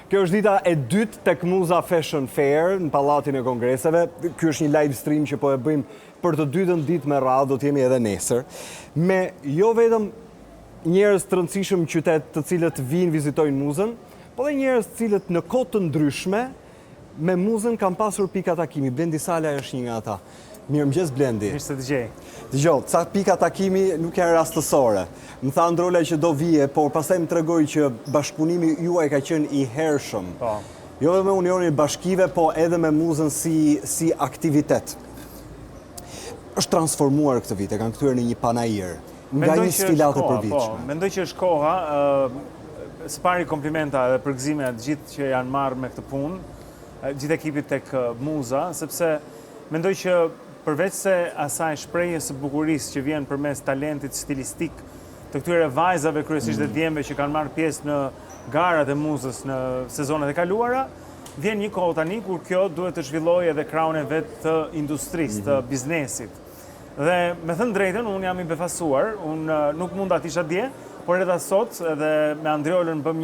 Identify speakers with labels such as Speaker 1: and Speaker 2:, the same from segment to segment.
Speaker 1: Kjo është dita e dytë tek Muza Fashion Fair në Pallatin e Kongreseve. Ky është një live stream që po e bëjmë për të dytën ditë me radhë, do të jemi edhe nesër. Me jo vetëm njerëz të rëndësishëm në qytet të cilët vinë vizitojnë muzën, po dhe njerëz të cilët në kohë të ndryshme me muzën kanë pasur pika takimi. Blendi Sala është një nga ata. Mirëmëngjes Blendi.
Speaker 2: Mirë se dëgjej.
Speaker 1: Dëgjoj, ca pika takimi nuk janë rastësore. Më tha Ndrola që do vije, por pastaj më tregoi që bashkëpunimi juaj ka qenë i hershëm.
Speaker 2: Po.
Speaker 1: Jo vetëm me Unionin e Bashkive, po edhe me muzën si aktivitet. Është transformuar këtë vit, e kanë kthyer në një panajir, nga një sfilate përvitshme.
Speaker 2: Mendoj që është koha, së pari komplimenta dhe përgëzime të gjithë që janë marrë me këtë punë, gjithë ekipit tek Muza, sepse mendoj që përveç se asaj shprehjes së bukurisë që vjen përmes talentit stilistik të këtyre vajzave kryesisht dhe djemve që kanë marrë pjesë në garat e muzës në sezonet e kaluara, vjen një kohë tani kur kjo duhet të zhvillojë edhe krahun e vet të industrisë, të biznesit. Dhe me thënë drejtën, unë jam i befasuar, unë nuk mund ta isha dje, por edhe sot edhe me Andriolën bëm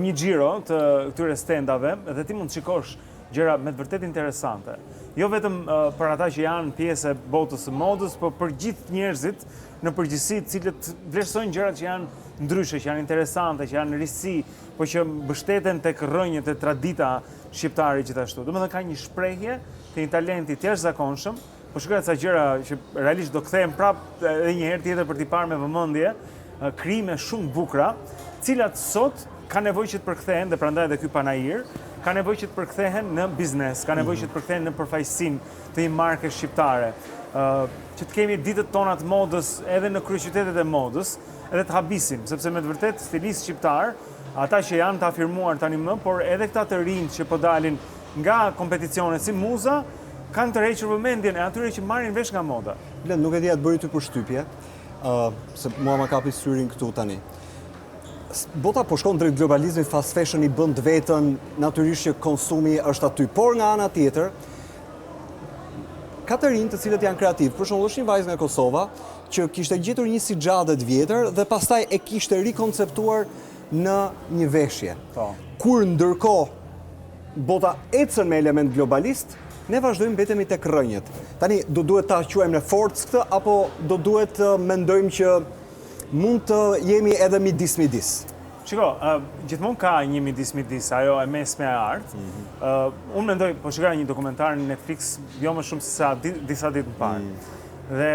Speaker 2: një xhiro të këtyre standave dhe ti mund të shikosh gjëra me të vërtet interesante. Jo vetëm për ata që janë pjesë e botës së modës, por për gjithë njerëzit në përgjithësi të cilët vlerësojnë gjërat që janë ndryshe, që janë interesante, që janë risi, por që mbështeten tek rrënjët e tradita shqiptare gjithashtu. Domethënë ka një shprehje të një talenti të jashtëzakonshëm, po shikoj ca gjëra që realisht do kthehem prapë edhe një herë tjetër për t'i parë me vëmendje, krijime shumë bukura, cilat sot ka nevojë që të përkthehen dhe prandaj edhe ky panajir, ka nevojë që të përkthehen në biznes, ka nevojë që të përkthehen në përfaqësim të një marke shqiptare, që të kemi ditët tona të modës edhe në kryeqytetet e modës, edhe të habisim, sepse me të vërtet stilist shqiptar, ata që janë të afirmuar tani më, por edhe këta të rinj që po dalin nga kompeticionet si Muza, kanë të rrequr vëmendjen e atyre që marrin vesh nga moda.
Speaker 1: Blend, nuk e di atë bëri ty përshtypje, se mua ma kapi syrin këtu tani. Bota po shkon drejt globalizmit, fast fashion i bën të vetën, natyrisht që konsumi është aty, por nga ana tjetër, ka të rinj të cilët janë kreativ. Për shembull, është një vajzë nga Kosova që kishte gjetur një sixhade të vjetër dhe pastaj e kishte rikonceptuar në një veshje. Kur ndërkohë bota ecën me element globalist, ne vazhdojmë mbetemi tek rrënjët. Tani do duhet ta quajmë në forcë këtë apo do duhet të mendojmë që mund të jemi edhe midis-midis?
Speaker 2: Shiko, gjithmonë ka një midis-midis, ajo e mesme e artë. Unë mendoj, po shikoj një dokumentar në Netflix, jo më shumë se sa disa ditë më parë. Dhe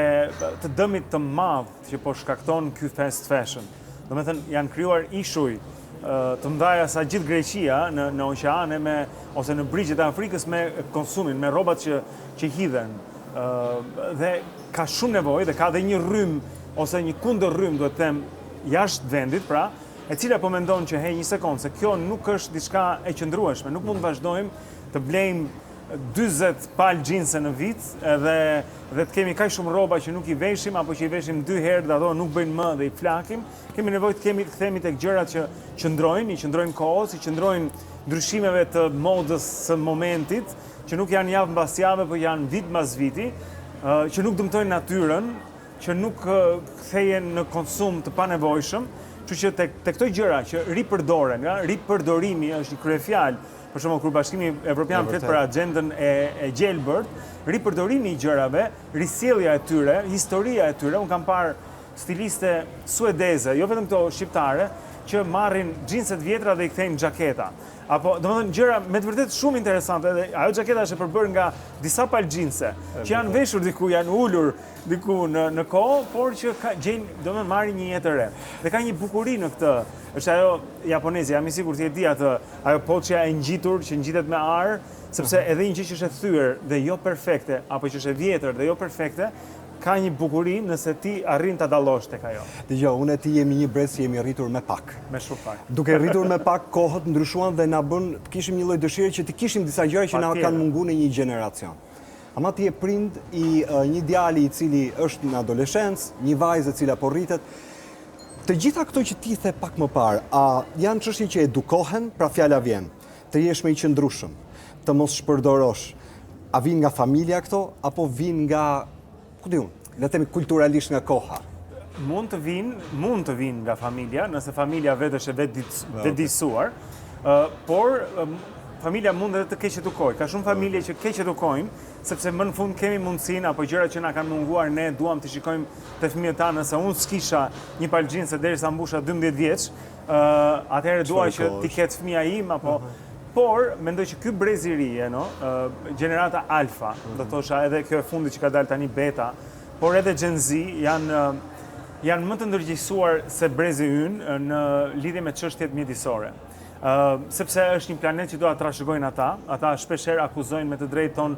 Speaker 2: të dëmit të madh që po shkakton ky fast fashion. Domethënë janë krijuar ishuj të mëdha sa gjithë Greqia në oqeane ose në brigjet e Afrikës me konsumin, me rrobat që hidhen. Dhe ka shumë nevojë dhe ka edhe një rrym ose një kundër rrym, duhet të them, jashtë vendit, pra, e cila po mendon që hey, një sekondë, se kjo nuk është diçka e qëndrueshme, nuk mund të vazhdojmë të blejmë 40 palë xhinse në vit dhe të kemi kaq shumë rroba që nuk i veshim apo që i veshim 2 herë dhe ato nuk bëjnë më dhe i flakim. Kemi nevojë të kthehemi tek gjërat që qëndrojnë, i qëndrojnë kohës, i qëndrojnë ndryshimeve të modës së momentit, që nuk janë javë mbas jave, por janë vit mbas viti, që nuk dëmtojnë natyrën, që nuk kthehen në konsum të panevojshëm, kështu që tek këto gjëra që ripërdoren, ripërdorimi është një kryefjalë. Për shembull, kur Bashkimi Evropian flet për agjendën e gjelbërt, ripërdorimi i gjërave, risjellja e tyre, historia e tyre. Unë kam parë stiliste suedeze, jo vetëm këto shqiptare, që marrin xhinset vjetra dhe i kthejnë xhaketa. Apo, domethënë gjëra me të vërtetë shumë interesante dhe ajo xhaketa është e përbërë nga disa palë xhinse që janë veshur diku, janë ulur diku në kohë, por që domethënë marrin një jetë të re. Dhe ka një bukuri në këtë. Është ajo japoneze, jam i sigurt ti e di atë, ajo poçja e ngjitur që ngjitet me ar, sepse edhe një gjë që është e thyer dhe jo perfekte, apo që është e vjetër dhe jo perfekte, ka një bukuri nëse ti arrin ta dallosh tek ajo.
Speaker 1: Dgjoj, unë e ti jemi një brez që jemi rritur me pak.
Speaker 2: Me shumë pak.
Speaker 1: Duke rritur me pak, kohët ndryshuan dhe na bën të kishim një lloj dëshire që të kishim disa gjëra që na kanë munguar në një generacion. Ama ti je prind i një djali i cili është në adoleshencë, një vajzë e cila po rritet. Të gjitha këto që ti the pak më parë, a janë çështje që edukohen, pra fjala vjen, të jesh më i qëndrueshëm, të mos shpërdorosh. A vin nga familja këto apo vin nga, ku diun, le të themi kulturalisht nga koha?
Speaker 2: Mund të vinë nga familja, nëse familja vetë është e vetëdijsuar, Por familja mund edhe të keq edukojë. Ka shumë familje që keq edukojnë, sepse më në fund kemi mundësinë apo gjëra që na kanë munguar, ne duam të shikojmë te fëmijët tanë, nëse unë s'kisha një palë xhinse derisa mbusha 12 vjeç, atëherë dua që t'i ketë fëmia im apo por mendoj që ky brez i ri, gjenerata alfa, do thosha edhe kjo e fundit që ka dalë tani beta, por edhe Gen Z janë më të ndërgjegjësuar se brezi ynë në lidhje me çështjet mjedisore. Sepse është një planet që do ta trashëgojnë ata shpeshherë akuzojnë me të drejtë tonë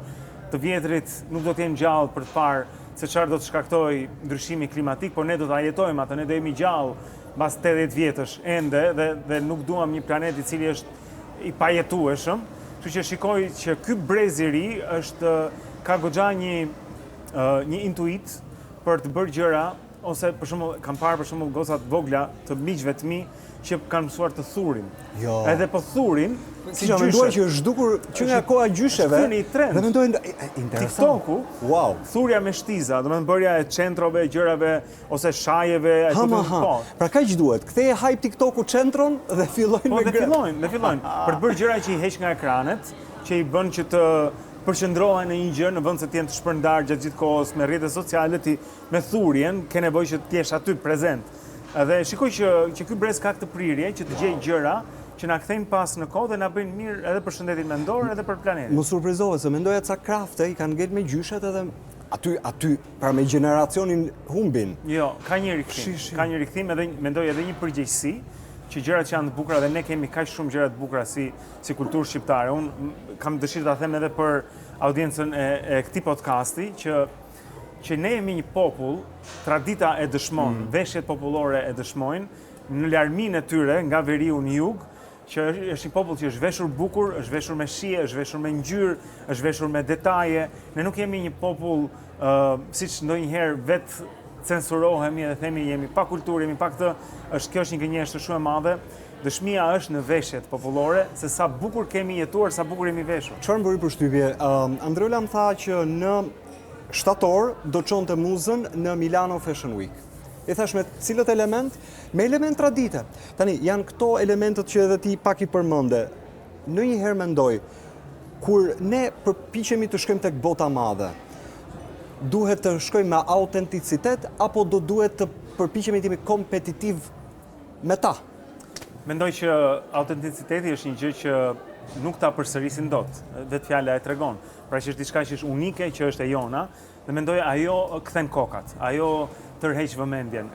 Speaker 2: të vjetrit nuk do të jenë gjallë për të parë se çfarë do të shkaktojë ndryshimi klimatik, por ne do ta jetojmë atë, ne do jemi gjallë mbas 80 vjetësh ende dhe nuk duam një planet i cili është i pajetueshëm. Kështu që shikoj që ky brez i ri ka goxha një intuit për të bërë gjëra, ose për shembull kam parë për shembull goca të vogla të miqve të mi që kanë mësuar të thurin.
Speaker 1: Jo.
Speaker 2: Edhe po thurin si gjyshe.
Speaker 1: Mendoj që është zhdukur që nga koha gjysheve.
Speaker 2: Është një trend.
Speaker 1: Dhe mendoj interesant.
Speaker 2: TikToku,
Speaker 1: wow.
Speaker 2: Thurja me shtiza, domethënë bërja e centrove, gjërave ose shajeve,
Speaker 1: po. Pra kaq duhet. Ktheje hype TikToku centron dhe fillojnë me
Speaker 2: grë. Po, fillojnë. Për të bërë gjëra që i heq nga ekranet, që i bën që të përqendrohen në një gjë në vend se të jenë të shpërndar gjatë gjithë kohës me rrjetet sociale, ti me thurjen ke nevojë që të jesh aty prezent. Dhe shikoj që ky brez ka këtë prirje që të gjejë gjëra që na kthejnë pas në kohë dhe na bëjnë mirë edhe për shëndetin mendor edhe për planetin.
Speaker 1: Më surprizove se mendoja ca krafte i kanë ngel me gjyshet edhe aty pra me generacionin humbin.
Speaker 2: Jo, ka një rikthim. Ka një rikthim edhe mendoj edhe një përgjegjësi që gjërat që janë të bukura dhe ne kemi kaq shumë gjëra të bukura si kulturë shqiptare. Unë kam dëshirë ta them edhe për audiencën e këtij podcasti që ne jemi një popull, tradita e dëshmon, veshjet popullore e dëshmojnë në larminë e tyre nga veriu në jug, që është një popull që është veshur bukur, është veshur me shije, është veshur me ngjyrë, është veshur me detaje. Ne nuk jemi një popull siç ndonjëherë vetë censurohemi dhe themi jemi pa kulturë, jemi pa këtë, kjo është një gënjeshtër shumë e madhe. Dëshmia është në veshjet popullore, se sa bukur kemi jetuar, sa bukur jemi veshur.
Speaker 1: Çfarë më bëri përshtypje? Androla më tha që në shtator do çonte muzën në Milano Fashion Week. I thash me cilët element? Me element tradite. Tani, janë këto elementet që edhe ti pak i përmende. Ndonjëherë mendoj, kur ne përpiqemi të shkojmë tek bota madhe, duhet të shkojmë me autenticitet apo do duhet të përpiqemi të jemi kompetitiv me ta?
Speaker 2: Mendoj që autenticiteti është një gjë që nuk ta përsërisin dot. Vetë fjala e tregon. Pra që është diçka që është unike, që është e jona, dhe mendoj ajo kthen kokat. Ajo tërheq vëmendjen.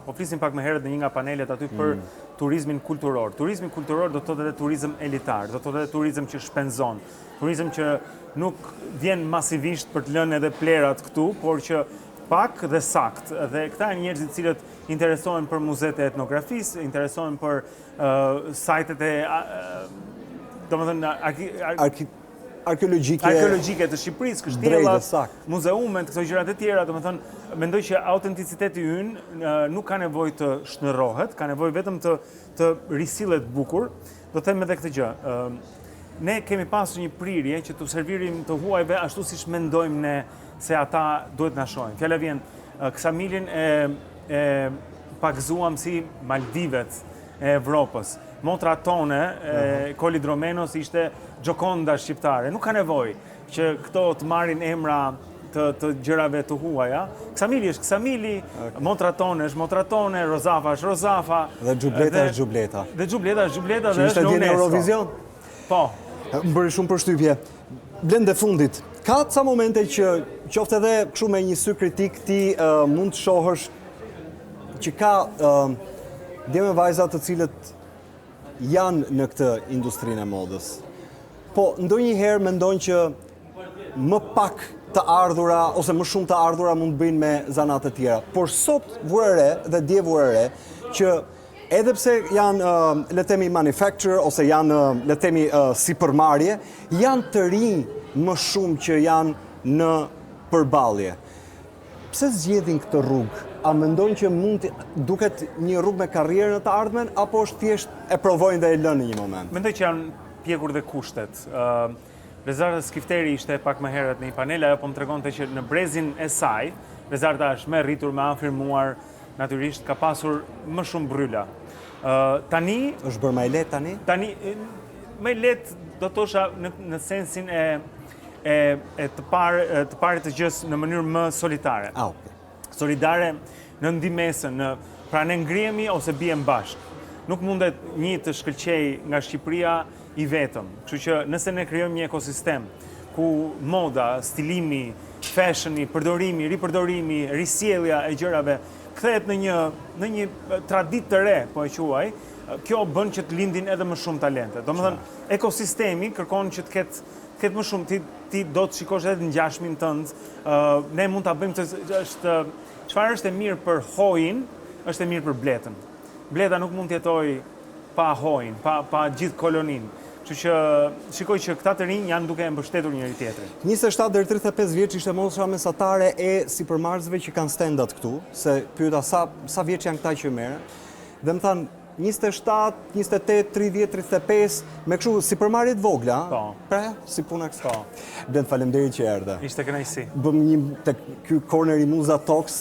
Speaker 2: Po flisim pak më herët në një nga panelet aty për turizmin kulturor. Turizmi kulturor do të thotë edhe turizëm elitar, do të thotë edhe turizëm që shpenzon, turizëm që nuk vjen masivisht për të lënë edhe plerat këtu, por që pak dhe sakt. Dhe këta janë njerëzit të cilët interesohen për muzeet e etnografisë, interesohen për sajtet e domethënë arkeologjike të Shqipërisë, kështjellat, muzeumet, këto gjërat e tjera, domethënë mendoj që autenticiteti ynë nuk ka nevojë të shnërrohet, ka nevojë vetëm të risillet bukur. Do të them edhe këtë gjë. Ne kemi pasur një prirje që të servirim të huajve ashtu siç mendojmë ne se ata duhet na shohin. Fjala vjen Ksamilin e pagzuam si Maldivet e Evropës. Motra tone, Kolidromenos ishte Gjokonda shqiptare. Nuk ka nevojë që këto të marrin emra të gjërave të huaja. Ksamili është Ksamili, motra tone është motra tone, Rozafa është Rozafa.
Speaker 1: Dhe Xhubleta është Xhubleta.
Speaker 2: Dhe Xhubleta është Xhubleta dhe
Speaker 1: është në UNESCO. Eurovision?
Speaker 2: Po.
Speaker 1: Më bëri shumë përshtypje. Blende fundit, ka ca momente që qoftë edhe kështu me një sy kritik ti mund të shohësh që ka djeme vajza të cilët janë në këtë industrinë e modës. Po ndonjëherë mendojnë që më pak të ardhura ose më shumë të ardhura mund të bëjnë me zanat e tjera. Por sot vure dhe dje vure që edhe pse janë le të themi manufacturer ose janë le të themi sipërmarrje, janë të rinj më shumë që janë në përballje. Pse zgjedhin këtë rrugë? A mendojnë që mund të duket një rrugë me karrierë në të ardhmen apo është thjesht e provojnë dhe e lënë në një moment?
Speaker 2: Mendoj që janë pjekur dhe kushtet. Rezarta Skifteri ishte pak më herët në një panel, ajo po më tregonte që në brezin e saj, Rezarta është më rritur, më afirmuar, natyrisht ka pasur më shumë bryla. Tani
Speaker 1: Është bërë më e lehtë tani?
Speaker 2: Tani, më lehtë do thosha në sensin e të parë të gjës në mënyrë më solitare.
Speaker 1: Okay.
Speaker 2: Solidare në ndihmesën, pra ne ngrihemi ose bijem bashkë. Nuk mundet një të shkëlqej nga Shqipëria i vetëm. Kështu që nëse ne krijojmë një ekosistem ku moda, stilimi, fashioni, përdorimi, ripërdorimi, risjellja e gjërave kthehet në një traditë të re, po e quaj, kjo bën që të lindin edhe më shumë talente. Domethënë, ekosistemi kërkon që të ketë më shumë, ti do të shikosh edhe në ngjashmin tënd, ne mund ta bëjmë çfarë është e mirë për hojin, është e mirë për bletën. Bleta nuk mund të jetojë pa hojin, pa gjithë koloninë. Kështu që shikoj që këta të rinj janë duke e mbështetur njëri tjetrin.
Speaker 1: 27 deri 35 vjeç ishte mosha mesatare e sipërmarrësve që kanë standat këtu, se pyeta sa vjeç janë këta që merren. Dhe më thanë 27, 28, 30, 35, me kështu sipërmarrje të vogla.
Speaker 2: Po.
Speaker 1: Pra, si puna kështu. Blend, faleminderit që erdhe.
Speaker 2: Ishte kënaqësi.
Speaker 1: Bëm një tek ky corner i Muza Talks,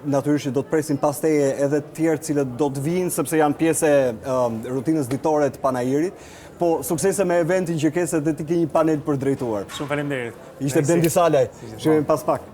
Speaker 1: natyrisht do të presim pas teje edhe të tjerë cilët do të vinë sepse janë pjesë e rutinës ditore të Panajirit. Po suksese me eventin që ke se dhe ti ke një panel për drejtuar.
Speaker 2: Shumë faleminderit.
Speaker 1: Ishte Blendi Salaj. Shihemi pas pak.